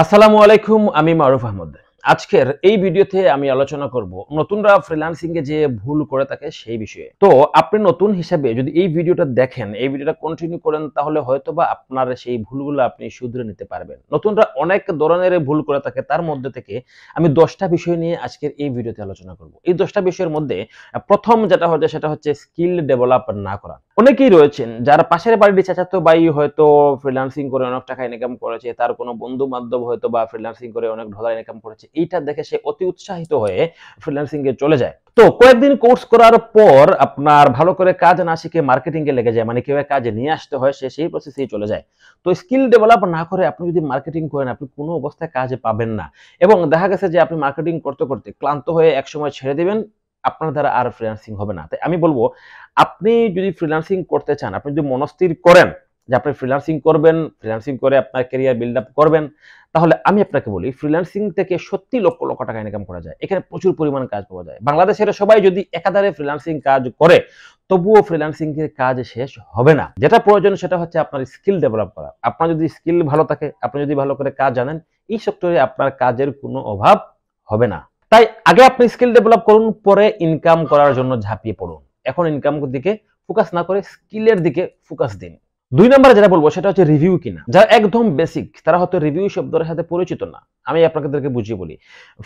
আসসালামু আলাইকুম, আমি মারুফ আহমদ। আজকের এই ভিডিওতে আমি আলোচনা করব নতুনরা ফ্রিল্যান্সিং এ যে ভুল করে থাকে সেই বিষয়ে। তো আপনি নতুন হিসাবে যদি এই ভিডিওটা দেখেন, এই ভিডিওটা কন্টিনিউ করেন, তাহলে হয়তোবা আপনার সেই ভুলগুলো আপনি শুধরে নিতে পারবেন। নতুনরা অনেক ধরনের ভুল করে থাকে, তার মধ্যে থেকে আমি 10টা বিষয় নিয়ে আজকের এই ভিডিওতে আলোচনা করব। এই 10টা বিষয়ের মধ্যে প্রথম যেটা হচ্ছে সেটা হচ্ছে স্কিল ডেভেলপ না করা। অনেকেই রয়েছেন যারা পাশের বাড়ির চাচাতো ভাই হয়তো ফ্রিল্যান্সিং করে অনেক টাকা ইনকাম করেছে, তার কোনো বন্ধু বান্ধব হয়তো বা ফ্রিল্যান্সিং করে অনেক ডলার ইনকাম করেছে, এইটা দেখে সে অতি উৎসাহিত হয়ে ফ্রিল্যান্সিং এ চলে যায়। তো কয়েকদিন কোর্স করার পর আপনার ভালো করে কাজ না শিখে মার্কেটিং এ লেগে যায়, মানে কিভাবে কাজে নিয়ে আসতে হয় সে সেই প্রসেসেই চলে যায়। তো স্কিল ডেভেলপ না করে আপনি যদি মার্কেটিং করেন, আপনি কোনো অবস্থায় কাজ পাবেন না। এবং দেখা গেছে যে আপনি মার্কেটিং করতে করতে ক্লান্ত হয়ে একসময় ছেড়ে দিবেন, আপনার দ্বারা আর ফ্রিল্যান্সিং হবে না। তাই আমি বলবো, আপনি যদি ফ্রিল্যান্সিং করতে চান, আপনি যদি মনস্থির করেন যে আপনি ফ্রিল্যান্সিং করবেন, ফ্রিল্যান্সিং করে আপনার ক্যারিয়ার বিল্ড আপ করবেন, তাহলে আমি আপনাকে বলি ফ্রিল্যান্সিং থেকে সত্যি লক্ষ লক্ষ টাকা ইনকাম করা যায়। এখানে প্রচুর পরিমাণ কাজ পাওয়া যায়। বাংলাদেশের সবাই যদি একাধারে ফ্রিল্যান্সিং কাজ করে, তবুও ফ্রিল্যান্সিং এর কাজ শেষ হবে না। যেটা প্রয়োজন সেটা হচ্ছে আপনার স্কিল ডেভেলপ করা। আপনার যদি স্কিল ভালো থাকে, আপনি যদি ভালো করে কাজ জানেন, এই সেক্টরে আপনার কাজের কোনো অভাব হবে না। তাই আগে আপনি স্কিল ডেভেলপ করুন, পরে ইনকাম করার জন্য ঝাঁপিয়ে পড়ুন। এখন ইনকাম দিকে ফোকাস না করে স্কিলের দিকে ফোকাস দিন। 2 নম্বরে যেটা বলবো সেটা হচ্ছে রিভিউ কিনা। যারা একদম বেসিক তারা হয়তো রিভিউ শব্দের সাথে পরিচিত না। আমি আপনাদেরকে বুঝিয়ে বলি।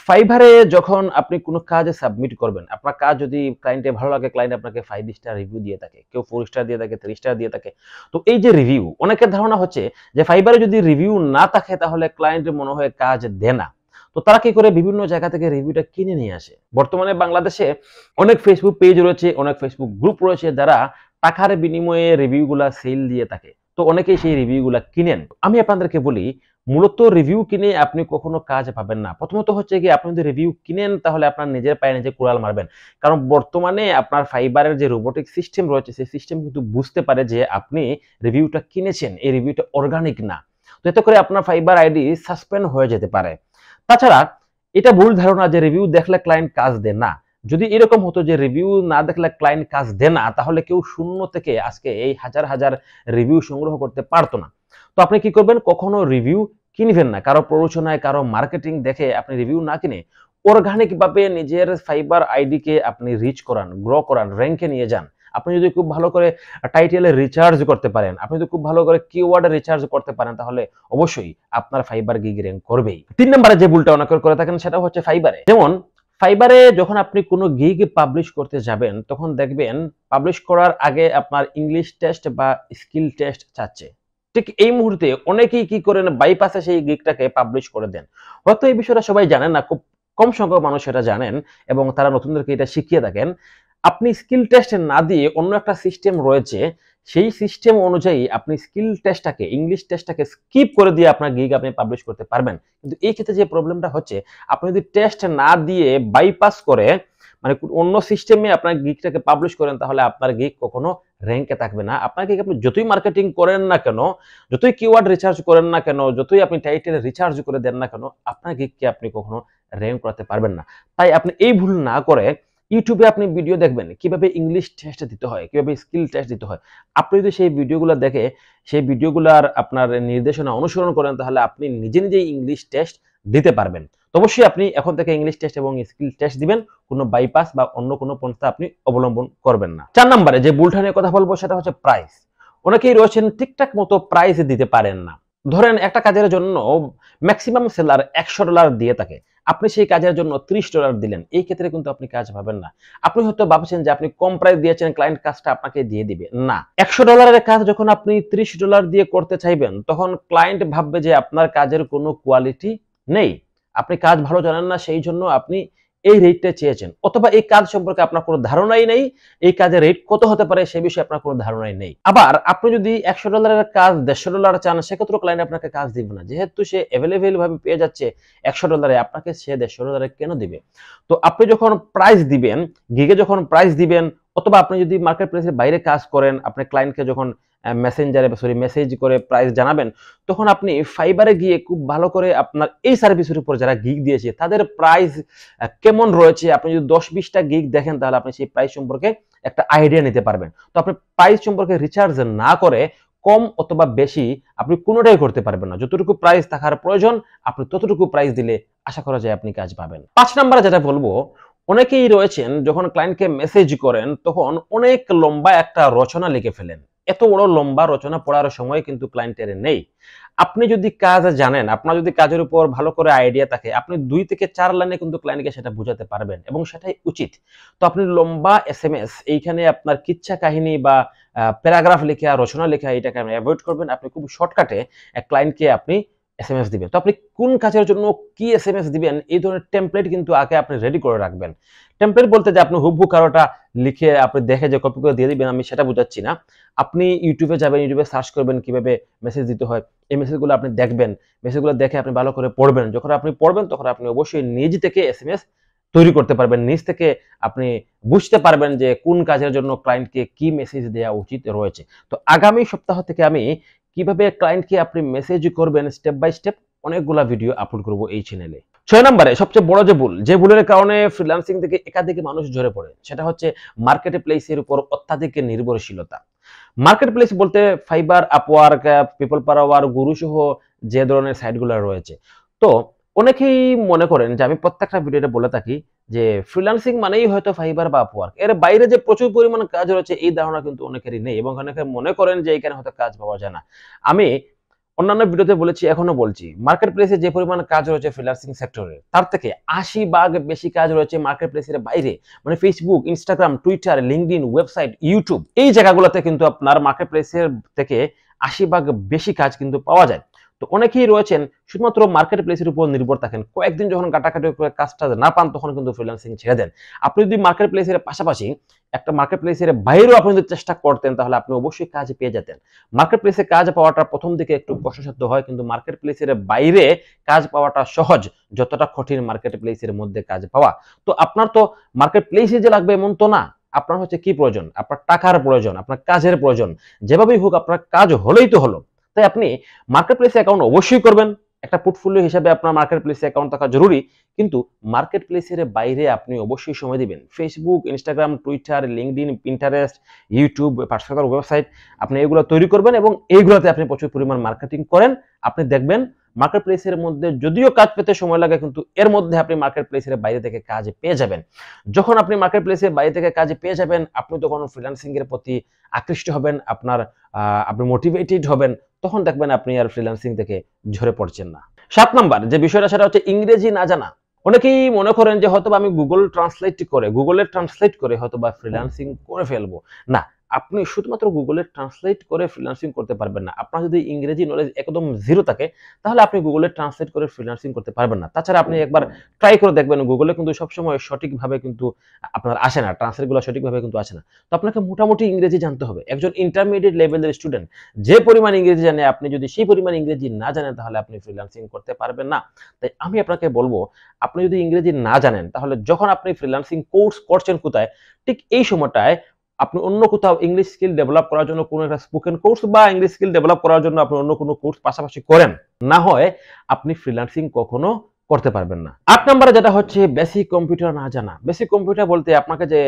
ফাইবারে যখন আপনি কোনো কাজ সাবমিট করবেন, আপনার কাজ যদি ক্লায়েন্টে ভালো লাগে, ক্লায়েন্ট আপনাকে 5 স্টার রিভিউ দিয়ে থাকে, কেউ 4 স্টার দিয়ে থাকে, 3 স্টার দিয়ে থাকে। তো এই যে রিভিউ, অনেকের ধারণা হচ্ছে যে ফাইবারে যদি রিভিউ না থাকে তাহলে ক্লায়েন্টের মনে হয় কাজ দেয় না। তো তারা কি করে, বিভিন্ন জায়গা থেকে রিভিউটা কিনে নিয়ে আসে। বর্তমানে বাংলাদেশে অনেক ফেসবুক পেজ রয়েছে, অনেক ফেসবুক গ্রুপ রয়েছে যারা টাকার বিনিময়ে রিভিউগুলা সেল দিয়ে থাকে। তো অনেকেই সেই রিভিউগুলা কিনেন। আমি আপনাদেরকে বলি, মূলত রিভিউ কিনে আপনি কখনো কাজ পাবেন না। প্রথমত হচ্ছে কি, আপনি যদি রিভিউ কিনেন তাহলে আপনার নিজের পায়ে নিজে কুড়াল মারবেন। কারণ বর্তমানে আপনার ফাইবারের যে রোবোটিক সিস্টেম রয়েছে, সেই সিস্টেম কিন্তু বুঝতে পারে যে আপনি রিভিউটা কিনেছেন, এই রিভিউটা অর্গানিক না। তো এতে করে আপনার ফাইবার আইডি সাসপেন্ড হয়ে যেতে পারে। তাছাড়া এটা ভুল ধারণা যে রিভিউ দেখলে ক্লায়েন্ট কাজ দেয় না। যদি এরকম হতো যে রিভিউ না দেখলে ক্লায়েন্ট কাজ দেয় না, তাহলে কেউ শূন্য থেকে আজকে এই হাজার হাজার রিভিউ সংগ্রহ করতে পারতো না। তো আপনি কি করবেন, কখনো রিভিউ কিনবেন না। কারো প্ররোচনায়, কারো মার্কেটিং দেখে আপনি রিভিউ না কিনে অর্গানিক ভাবে নিজের ফাইবার আইডিকে আপনি রিচ করান, গ্রো করান, র্যাঙ্কে নিয়ে যান। আপনি যদি খুব ভালো করে টাইটেলে রিচার্জ করতে পারেন, আপনি যদি খুব ভালো করে কিওয়ার্ডে রিচার্জ করতে পারেন, তাহলে অবশ্যই আপনার ফাইবার গিগ র্যাঙ্ক করবেই। 3 নম্বরে যে ভুলটা অনেকে করে থাকেন সেটা হচ্ছে ফাইবারে। যেমন ফাইবারে যখন আপনি কোনো গিগ পাবলিশ করতে যাবেন, তখন দেখবেন পাবলিশ করার আগে আপনার ইংলিশ টেস্ট বা স্কিল টেস্ট চাচ্ছে। ঠিক এই মুহূর্তে অনেকেই কি করেন, বাইপাসে সেই গিগটাকে পাবলিশ করে দেন। হয়তো এই বিষয়টা সবাই জানেন না, খুব কম সংখ্যক মানুষ এটা জানেন এবং তারা নতুনদেরকে এটা শিখিয়ে থাকেন। আপনি স্কিল টেস্ট না দিয়ে অন্য একটা সিস্টেম রয়েছে, সেই সিস্টেম অনুযায়ী আপনি স্কিল টেস্টটাকে, ইংলিশ টেস্টটাকে স্কিপ করে দিয়ে আপনার গিগ আপনি পাবলিশ করতে পারবেন। কিন্তু এই ক্ষেত্রে যে প্রবলেমটা হচ্ছে, আপনি যদি টেস্ট না দিয়ে বাইপাস করে, মানে অন্য সিস্টেমে আপনার গিগটাকে পাবলিশ করেন, তাহলে আপনার গিগ কখনো র্যাঙ্কে থাকবে না। আপনার গিগ আপনি যতই মার্কেটিং করেন না কেন, যতই কিওয়ার্ড রিচার্জ করেন না কেন, যতই আপনি টাইটেল রিচার্জ করে দেন না কেন, আপনার গিগকে আপনি কখনো র্যাঙ্ক করাতে পারবেন না। তাই আপনি এই ভুল না করে ইউটিউবে আপনি ভিডিও দেখবেন কিভাবে ইংলিশ টেস্ট দিতে হয়, কিভাবে স্কিল টেস্ট দিতে হয়। আপনি যদি সেই ভিডিওগুলো দেখে সেই ভিডিওগুলোর আপনার নির্দেশনা অনুসরণ করেন, তাহলে আপনি নিজে নিজেই ইংলিশ টেস্ট দিতে পারবেন। তো অবশ্যই আপনি এখন থেকে ইংলিশ টেস্ট এবং স্কিল টেস্ট দিবেন, কোনো বাইপাস বা অন্য কোনো পন্থা আপনি অবলম্বন করবেন না। 4 নম্বরে যে ভুলটা নিয়ে কথা বলবো সেটা হচ্ছে প্রাইস। অনেকেই রয়েছেন ঠিকঠাক মতো প্রাইস দিতে পারেন না। ধরেন একটা কাজের জন্য ম্যাক্সিমাম সেলার $100 দিয়ে থাকে, আপনি সেই কাজের জন্য $30 দিলেন, এই ক্ষেত্রে কিন্তু আপনি কাজ পাবেন না। আপনি হয়তো ভাবছেন যে আপনি কম প্রাইস দিয়েছেন, ক্লায়েন্ট কাজটা আপনাকে দিয়ে দিবে। না, $100 কাজ যখন আপনি $30 দিয়ে করতে চাইবেন, তখন ক্লায়েন্ট ভাববে যে আপনার কাজের কোনো কোয়ালিটি নেই, আপনি কাজ ভালো জানেন না, সেই জন্য আপনি এই রেটটা চেয়েছেন। অথবা এই কাজ সম্পর্কে আপনার কোনো ধারণাই নেই, এই কাজের রেট কত হতে পারে সে বিষয়ে আপনার কোনো ধারণাই নেই। আবার আপনি যদি $100 কাজ $150 চান, সেক্ষেত্রে ক্লায়েন্ট আপনাকে কাজ দিবে না, যেহেতু সে অ্যাভেলেবেল ভাবে পেয়ে যাচ্ছে $100, আপনাকে সে $150 কেন দিবে? তো আপনি যখন প্রাইস দিবেন, গিগে যখন প্রাইস দিবেন, অথবা আপনি যদি মার্কেট প্লেসের বাইরে কাজ করেন, আপনি ক্লায়েন্টকে যখন মেসেজ করে প্রাইস জানাবেন, তখন আপনি ফাইবারে গিয়ে খুব ভালো করে আপনার এই সার্ভিসের উপর যারা গিগ দিয়েছে তাদের প্রাইস কেমন রয়েছে, আপনি যদি 10-20টা গিগ দেখেন, তাহলে আপনি সেই প্রাইস সম্পর্কে একটা আইডিয়া নিতে পারবেন। তো আপনি প্রাইস সম্পর্কে রিসার্চ না করে কম অথবা বেশি আপনি কোনোটাই করতে পারবেন না। যতটুকু প্রাইস থাকার প্রয়োজন আপনি ততটুকু প্রাইস দিলে আশা করা যায় আপনি কাজ পাবেন। 5 নম্বরে যেটা বলবো, অনেকেই রয়েছেন যখন ক্লায়েন্টকে মেসেজ করেন তখন অনেক লম্বা একটা রচনা লিখে ফেলেন। এত বড় লম্বা রচনা পড়ার সময় কিন্তু ক্লায়েন্টের নেই। আপনি যদি কাজ জানেন, আপনার যদি কাজের উপর ভালো করে আইডিয়া থাকে, আপনি 2 থেকে 4 লাইনে কিন্তু ক্লায়েন্টকে সেটা বুঝাতে পারবেন এবং সেটাই উচিত। তো আপনি লম্বা এসএমএস এইখানে আপনার কিচ্ছা কাহিনী বা প্যারাগ্রাফ লেখা, রচনা লেখা এটাকে আপনি এভয়েড করবেন। আপনি খুব শর্টকাটে এক ক্লায়েন্টকে আপনি এসএমএস দিবেন। তো আপনি কোন কাজের জন্য কি এসএমএস দিবেন এই ধরনের টেমপ্লেট কিন্তু আগে আপনি রেডি করে রাখবেন। টেমপ্লেট বলতে যে আপনি হুবহু কারোটা লিখে আপনি দেখে যে কপি করে দিয়ে দিবেন আমি সেটা বোঝাচ্ছি না। আপনি ইউটিউবে যাবেন, ইউটিউবে সার্চ করবেন কিভাবে মেসেজ দিতে হয়। এই মেসেজগুলো আপনি দেখবেন। মেসেজগুলো দেখে আপনি ভালো করে পড়বেন। যখন আপনি পড়বেন তখন আপনি অবশ্যই নিজ থেকে এসএমএস তৈরি করতে পারবেন। নিজ থেকে আপনি বুঝতে পারবেন যে কোন কাজের জন্য ক্লায়েন্টকে কি মেসেজ দেওয়া উচিত রয়েছে। তো আগামী সপ্তাহ থেকে আমি কিভাবে ক্লায়েন্টকে আপনি মেসেজ করবেন স্টেপ বাই স্টেপ অনেকগুলা ভিডিও আপলোড করব এই চ্যানেলে। 6 নম্বরে সবচেয়ে বড় যে ভুলের কারণে ফ্রিল্যান্সিং থেকে একাধিক মানুষ ঝরে পড়ে সেটা হচ্ছে মার্কেট প্লেসের উপর অত্যাধিক নির্ভরশীলতা। মার্কেট প্লেস বলতে Fiverr, Upwork, people per hour, Guru সহ যে ধরনের সাইটগুলো রয়েছে। তো অনেকেই মনে করেন যে আমি প্রত্যেকটা ভিডিওতে বলে থাকি যে ফ্রিল্যান্সিং মানেই হয়তো ফাইবার বা আপওয়ার্ক, এর বাইরে যে প্রচুর পরিমাণ কাজ রয়েছে এই ধারণা কিন্তু অনেকেরই নেই এবং অনেকে মনে করেন যে এখানে হয়তো কাজ পাওয়া যায় না। আমি অন্যান্য ভিডিওতে বলেছি, এখনো বলছি, মার্কেট প্লেসে যে পরিমাণ কাজ রয়েছে ফ্রিল্যান্সিং সেক্টরে তার থেকে 80 ভাগ বেশি কাজ রয়েছে মার্কেট প্লেসের বাইরে, মানে Facebook, Instagram, Twitter, LinkedIn, website, YouTube এই জায়গাগুলোতে কিন্তু আপনার মার্কেট প্লেসের থেকে 80 ভাগ বেশি কাজ কিন্তু পাওয়া যায়। তো অনেকেই রয়েছেন শুধুমাত্র মার্কেট প্লেসের উপর নির্ভর থাকেন, কয়েকদিন যখন কাটাকাটি করে কাজটা না পান তখন কিন্তু ফ্রিল্যান্সিং ছেড়ে দেন। আপনি যদি মার্কেট প্লেসের পাশাপাশি একটা মার্কেট প্লেসের বাইরেও আপনি যদি চেষ্টা করতেন তাহলে আপনি অবশ্যই কাজ পেয়ে যেতেন। মার্কেট প্লেসে কাজ পাওয়াটা প্রথম দিকে একটু কষ্টসাধ্য হয়, কিন্তু মার্কেট প্লেসের বাইরে কাজ পাওয়াটা সহজ যতটা কঠিন মার্কেট প্লেসের মধ্যে কাজ পাওয়া। তো আপনার তো মার্কেট প্লেসে যে লাগবে এমন তো না, আপনার হচ্ছে কি প্রয়োজন, আপনার টাকার প্রয়োজন, আপনার কাজের প্রয়োজন। যেভাবেই হোক আপনার কাজ হলেই তো হলো। তাই আপনি মার্কেট প্লেসে অ্যাকাউন্ট অবশ্যই করবেন। একটা পোর্টফোলিও হিসাবে আপনার মার্কেট প্লেসে অ্যাকাউন্ট থাকা জরুরি, কিন্তু মার্কেট প্লেসের বাইরে আপনি অবশ্যই সময় দিবেন। Facebook, Instagram, Twitter, LinkedIn, Pinterest, YouTube, personal website আপনি এগুলো তৈরি করবেন এবং এইগুলোতে আপনি প্রচুর পরিমাণ মার্কেটিং করেন। আপনি দেখবেন মার্কেট প্লেসের মধ্যে যদিও কাজ পেতে সময় লাগে, কিন্তু এর মধ্যে আপনি মার্কেট প্লেসের বাইরে থেকে কাজ পেয়ে যাবেন। যখন আপনি মার্কেট প্লেসের বাইরে থেকে কাজ পেয়ে যাবেন আপনি তখন ফ্রিল্যান্সিং এর প্রতি আকৃষ্ট হবেন, আপনি মোটিভেটেড হবেন, তখন দেখবেন আপনি আর ফ্রিল্যান্সিং থেকে ঝরে পড়ছেন না। 7 নাম্বার যে বিষয়টা সেটা হচ্ছে ইংরেজি না জানা। অনেকেই মনে করেন যে হয়তোবা আমি গুগলে ট্রান্সলেট করে হয়তোবা ফ্রিল্যান্সিং করে ফেলবো। না, আপনি শুধুমাত্র গুগলে ট্রান্সলেট করে ফ্রিল্যান্সিং করতে পারবেন না। আপনার যদি ইংরেজি নলেজ একদম জিরো থাকে তাহলে আপনি গুগলে ট্রান্সলেট করে ফ্রিল্যান্সিং করতে পারবেন না। তাছাড়া আপনি একবার ট্রাই করে দেখবেন, গুগলে কিন্তু সবসময় সঠিকভাবে কিন্তু আপনার আসে না, ট্রান্সলেটগুলো সঠিকভাবে কিন্তু আসে না। তো আপনাকে মোটামুটি ইংরেজি জানতে হবে। একজন ইন্টারমিডিয়েট লেভেলের স্টুডেন্ট যে পরিমাণ ইংরেজি জানে, আপনি যদি সেই পরিমাণ ইংরেজি না জানেন তাহলে আপনি ফ্রিল্যান্সিং করতে পারবেন না। তাই আমি আপনাকে বলবো, আপনি যদি ইংরেজি না জানেন তাহলে যখন আপনি ফ্রিল্যান্সিং কোর্স করছেন কোথায়, ঠিক এই সময়টায় আপনি অন্য কোথাও ইংলিশ স্কিল ডেভেলপ করার জন্য কোনো একটা স্পোকেন কোর্স বা ইংলিশ স্কিল ডেভেলপ করার জন্য আপনি অন্য কোনো কোর্স পাশাপাশি করেন, না হয় আপনি ফ্রিল্যান্সিং কখনো করতে পারবেন না। 8 নম্বরে যেটা হচ্ছে বেসিক কম্পিউটার না জানা। বেসিক কম্পিউটার বলতে আপনাকে যে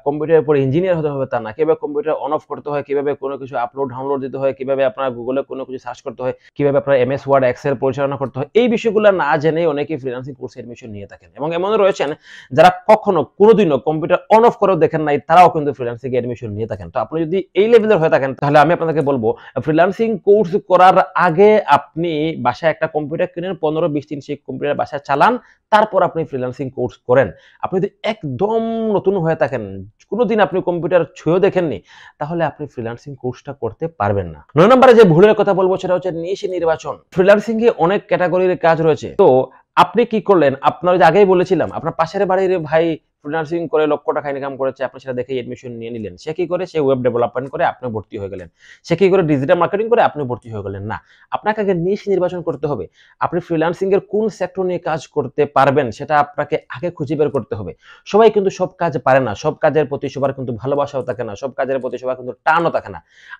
কম্পিউটারের উপর ইঞ্জিনিয়ার হতে হবে তা না। কিভাবে কম্পিউটার অন অফ করতে হয়, কিভাবে কোনো কিছু আপলোড ডাউনলোড দিতে হয়, কিভাবে আপনার গুগলে কোনো কিছু সার্চ করতে হয়, কিভাবে আপনার এমএস ওয়ার্ড, এক্সেল পরিচালনা করতে হয়, এই বিষয়গুলো না জেনে অনেকেই ফ্রিল্যান্সিং কোর্সে এডমিশন নিয়ে থাকেন এবং এমনও রয়েছেন যারা কখনো কোনোদিনও কম্পিউটার অন অফ করেও দেখেন নাই, তারাও কিন্তু ফ্রিল্যান্সিং এ এডমিশন নিয়ে থাকেন। তো আপনি যদি এই লেভেলের হয়ে থাকেন তাহলে আমি আপনাদেরকে বলবো ফ্রিল্যান্সিং কোর্স করার আগে আপনি বাসায় একটা কম্পিউটার কিনেন, 15-20 দিন সেই কম্পিউটার বাসায় চালান, তারপর আপনি ফ্রিল্যান্সিং কোর্স করেন। আপনি যদি একদম নতুন হয়ে থাকেন, কোনোদিন আপনি কম্পিউটার ছুঁয়েও দেখেননি, তাহলে আপনি ফ্রিল্যান্সিং কোর্সটা করতে পারবেন না। 9 নম্বরে যে ভুলের কথা বলবো সেটা হচ্ছে নিশ নির্বাচন। ফ্রিল্যান্সিং এ অনেক ক্যাটাগরির কাজ রয়েছে। তো আপনি কি করলেন, আপনার যে আগেই বলেছিলাম আপনার পাশের বাড়ির ভাই ফ্রিল্যান্সিং করে লক্ষ টাকা ইনকাম করেছে, আপনি সেটা দেখে এডমিশন নিয়ে নিলেন। সে কি করে, সে ওয়েব ডেভেলপমেন্ট করে, আপনি ভর্তি হয়ে গেলেন। সে কি করে, ডিজিটাল মার্কেটিং করে, আপনি ভর্তি হয়ে গেলেন। না, আপনাকে আগে নিশ নির্বাচন করতে হবে। আপনি ফ্রিল্যান্সিং এর কোন সেক্টর নিয়ে কাজ করতে পারবেন সেটা আপনাকে আগে খুঁজে বের করতে হবে। সবাই কিন্তু সব কাজ পারে না, সব কাজের প্রতি সবার কিন্তু ভালোবাসাও থাকে না, সব কাজের প্রতি সবার কিন্তু টানও থাকে না।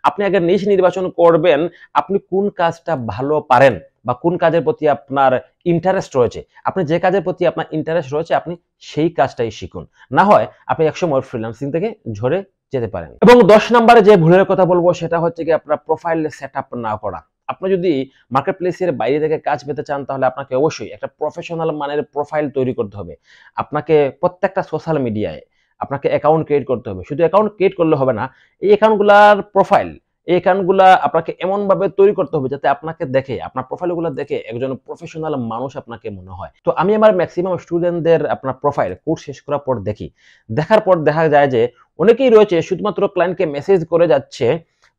আপনি আগে নিশ নির্বাচন করবেন, আপনি কোন কাজটা ভালো পারেন বা কোন কাজের প্রতি আপনার ইন্টারেস্ট রয়েছে। আপনি যে কাজের প্রতি আপনার ইন্টারেস্ট রয়েছে আপনি সেই কাজটাই শিখুন, না হয় আপনি একসময় ফ্রিল্যান্সিং থেকে ঝরে যেতে পারেন। এবং 10 নম্বরে যে ভুলের কথা বলবো সেটা হচ্ছে কি আপনার প্রোফাইল সেটআপ না করা। আপনি যদি মার্কেট প্লেসের বাইরে থেকে কাজ পেতে চান তাহলে আপনাকে অবশ্যই একটা প্রফেশনাল মানের প্রোফাইল তৈরি করতে হবে। আপনাকে প্রত্যেকটা সোশ্যাল মিডিয়ায় আপনাকে অ্যাকাউন্ট ক্রিয়েট করতে হবে। শুধু অ্যাকাউন্ট ক্রিয়েট করলে হবে না। এই অ্যাকাউন্টগুলার প্রোফাইল, এই অ্যাকাউন্টগুলা আপনাকে এমনভাবে তৈরি করতে হবে যাতে আপনাকে দেখে, আপনার প্রোফাইলগুলো দেখে একজন প্রফেশনাল মানুষ আপনাকে মনে হয়। তো আমি আমার ম্যাক্সিমাম স্টুডেন্টদের আপনার প্রোফাইল কোর্স শেষ করার পর দেখি। দেখার পর দেখা যায় যে অনেকেই রয়েছে শুধুমাত্র ক্লায়েন্টকে মেসেজ করে যাচ্ছে,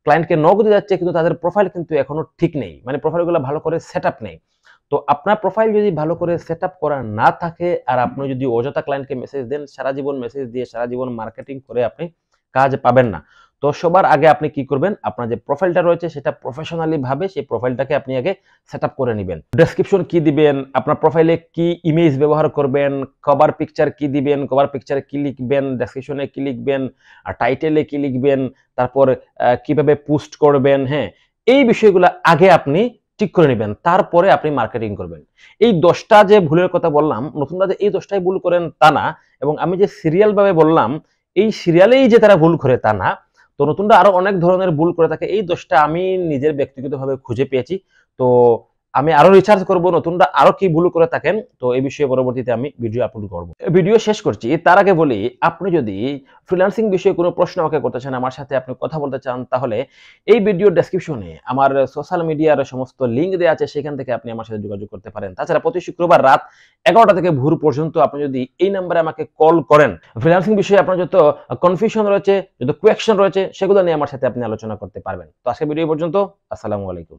ক্লায়েন্টকে নক দিয়ে যাচ্ছে কিন্তু তাদের প্রোফাইল কিন্তু এখনো ঠিক নেই। মানে প্রোফাইলগুলো ভালো করে সেটআপ নেই। তো আপনার প্রোফাইল যদি ভালো করে সেটআপ করা না থাকে আর আপনি যদি অযথা ক্লায়েন্টকে মেসেজ দেন, সারা জীবন মেসেজ দিয়ে সারা জীবন মার্কেটিং করে আপনি কাজ পাবেন না। তো সবার আগে আপনি কি করবেন? আপনার যে প্রোফাইলটা রয়েছে সেটা প্রফেশনালি ভাবে সেই প্রোফাইলটাকে আপনি আগে সেটআপ করে নিবেন। ডেসক্রিপশন কি দিবেন? আপনার প্রোফাইলে কি ইমেজ ব্যবহার করবেন? কভার পিকচার কি দিবেন? কভার পিকচারে কি লিখবেন? ডেসক্রিপশনে কি লিখবেন? আর টাইটেলে কি লিখবেন? তারপর কিভাবে পোস্ট করবেন, হ্যাঁ? এই বিষয়গুলো আগে আপনি ঠিক করে নিবেন। তারপরে আপনি মার্কেটিং করবেন। এই 10 টা যে ভুলের কথা বললাম, নতুনরা যে এই 10 টাই ভুল করেন তা না, এবং আমি যে সিরিয়াল ভাবে বললাম, এই সিরিয়ালেই যে তারা ভুল করে তা না। তো নতুনরা আরো অনেক ধরনের ভুল করে থাকে। এই 10 টা আমি নিজের ব্যক্তিগতভাবে খুঁজে পেয়েছি। তো আমি আরো রিসার্চ করব নতুনরা আরো কি ভুল করে থাকেন। তো এই বিষয়ে পরবর্তীতে আমি ভিডিও আপলোড করব। ভিডিও শেষ করছি। তার আগে বলি, আপনি যদি ফ্রিল্যান্সিং বিষয়ে কোনো প্রশ্ন আমাকে করতে চান, আমার সাথে আপনি কথা বলতে চান, তাহলে এই ভিডিওর ডেসক্রিপশনে আমার সোশ্যাল মিডিয়ার সমস্ত লিংক দেওয়া আছে, সেখান থেকে আপনি আমার সাথে যোগাযোগ করতে পারেন। তাছাড়া প্রতি শুক্রবার রাত 11টা থেকে ভোর পর্যন্ত আপনি যদি এই নাম্বারে আমাকে কল করেন, ফ্রিল্যান্সিং বিষয়ে আপনার যত কনফিউশন রয়েছে, যত কোয়েশ্চেন রয়েছে, সেগুলো নিয়ে আমার সাথে আপনি আলোচনা করতে পারবেন। তো আজকে ভিডিও পর্যন্ত। আসসালামু আলাইকুম।